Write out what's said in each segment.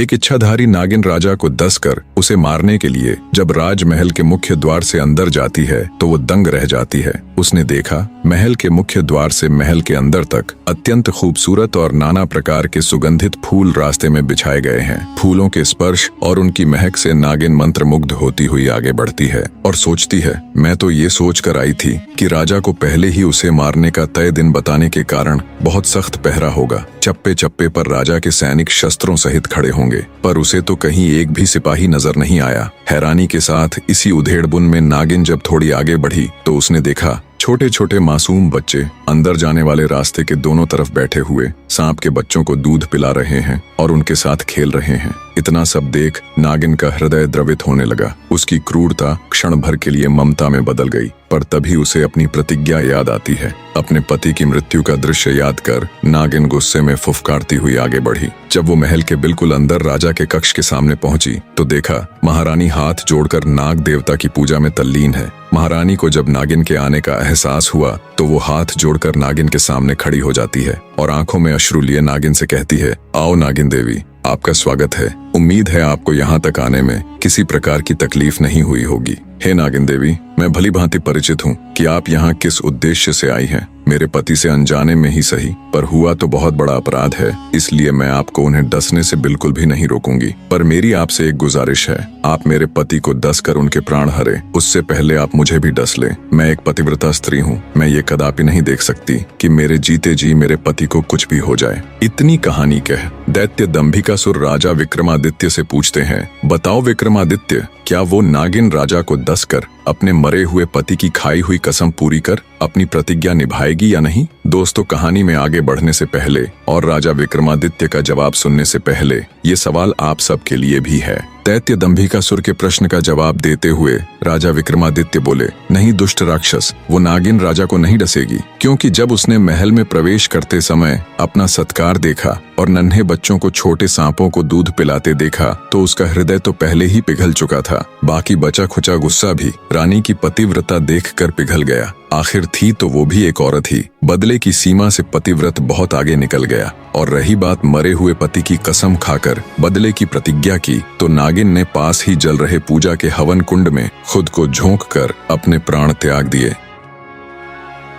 एक इच्छाधारी नागिन राजा को डसकर उसे मारने के लिए जब राजमहल के मुख्य द्वार से अंदर जाती है तो वो दंग रह जाती है। उसने देखा महल के मुख्य द्वार से महल के अंदर तक अत्यंत खूबसूरत और नाना प्रकार के सुगंधित फूल रास्ते में बिछाए गए हैं। फूलों के स्पर्श और उनकी महक से नागिन मंत्रमुग्ध होती हुई आगे बढ़ती है और सोचती है, मैं तो ये सोच कर आई थी कि राजा को पहले ही उसे मारने का तय दिन बताने के कारण बहुत सख्त पहरा होगा। चप्पे चप्पे पर राजा के सैनिक शस्त्रों सहित खड़े होंगे, पर उसे तो कहीं एक भी सिपाही नजर नहीं आया। हैरानी के साथ इसी उधेड़बुन में नागिन जब थोड़ी आगे बढ़ी तो उसने देखा छोटे छोटे मासूम बच्चे अंदर जाने वाले रास्ते के दोनों तरफ बैठे हुए सांप के बच्चों को दूध पिला रहे हैं और उनके साथ खेल रहे हैं। इतना सब देख नागिन का हृदय द्रवित होने लगा। उसकी क्रूरता क्षण भर के लिए ममता में बदल गई, पर तभी उसे अपनी प्रतिज्ञा याद आती है। अपने पति की मृत्यु का दृश्य याद कर नागिन गुस्से में फुफकारती हुई आगे बढ़ी। जब वो महल के बिल्कुल अंदर राजा के कक्ष के सामने पहुंची तो देखा महारानी हाथ जोड़कर नाग देवता की पूजा में तल्लीन है। महारानी को जब नागिन के आने का एहसास हुआ तो वो हाथ जोड़कर नागिन के सामने खड़ी हो जाती है और आंखों में अश्रु लिए नागिन से कहती है, आओ नागिन देवी, आपका स्वागत है। उम्मीद है आपको यहाँ तक आने में किसी प्रकार की तकलीफ नहीं हुई होगी। हे नागिन देवी, मैं भली भांति परिचित हूँ कि आप यहाँ किस उद्देश्य से आई हैं। मेरे पति से अनजाने में ही सही, पर हुआ तो बहुत बड़ा अपराध है, इसलिए मैं आपको उन्हें डसने से बिल्कुल भी नहीं रोकूंगी। पर मेरी आपसे एक गुजारिश है, आप मेरे पति को डसकर उनके प्राण हरे, उससे पहले आप मुझे भी डस लें। मैं एक पतिव्रता स्त्री हूँ, मैं ये कदापि नहीं देख सकती कि मेरे जीते जी मेरे पति को कुछ भी हो जाए। इतनी कहानी कह दैत्य दंभिकासुर राजा विक्रमादित्य से पूछते हैं, बताओ विक्रमादित्य, क्या वो नागिन राजा को डसकर अपने मरे हुए पति की खाई हुई कसम पूरी कर अपनी प्रतिज्ञा निभाएगी या नहीं? दोस्तों, कहानी में आगे बढ़ने से पहले और राजा विक्रमादित्य का जवाब सुनने से पहले ये सवाल आप सबके लिए भी है। दैत्य दंभिकासुर के प्रश्न का जवाब देते हुए राजा विक्रमादित्य बोले, नहीं दुष्ट राक्षस, वो नागिन राजा को नहीं डसेगी, क्योंकि जब उसने महल में प्रवेश करते समय अपना सत्कार देखा और नन्हे बच्चों को छोटे सांपों को दूध पिलाते देखा तो उसका हृदय तो पहले ही पिघल चुका था। बाकी बचा खुचा गुस्सा भी रानी की पतिव्रता देखकर पिघल गया। आखिर थी तो वो भी एक औरत ही। बदले की सीमा से पतिव्रत बहुत आगे निकल गया। और रही बात मरे हुए पति की कसम खाकर बदले की प्रतिज्ञा की, तो नागिन ने पास ही जल रहे पूजा के हवन कुंड में खुद को झोंक कर अपने प्राण त्याग दिए।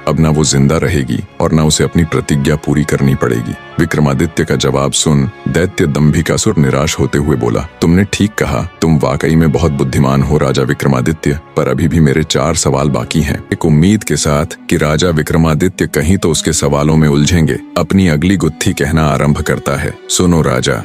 अब न वो जिंदा रहेगी और न उसे अपनी प्रतिज्ञा पूरी करनी पड़ेगी। विक्रमादित्य का जवाब सुन दैत्य दंभिकासुर निराश होते हुए बोला, तुमने ठीक कहा, तुम वाकई में बहुत बुद्धिमान हो राजा विक्रमादित्य, पर अभी भी मेरे 4 सवाल बाकी हैं। एक उम्मीद के साथ कि राजा विक्रमादित्य कहीं तो उसके सवालों में उलझेंगे, अपनी अगली गुत्थी कहना आरंभ करता है। सुनो राजा,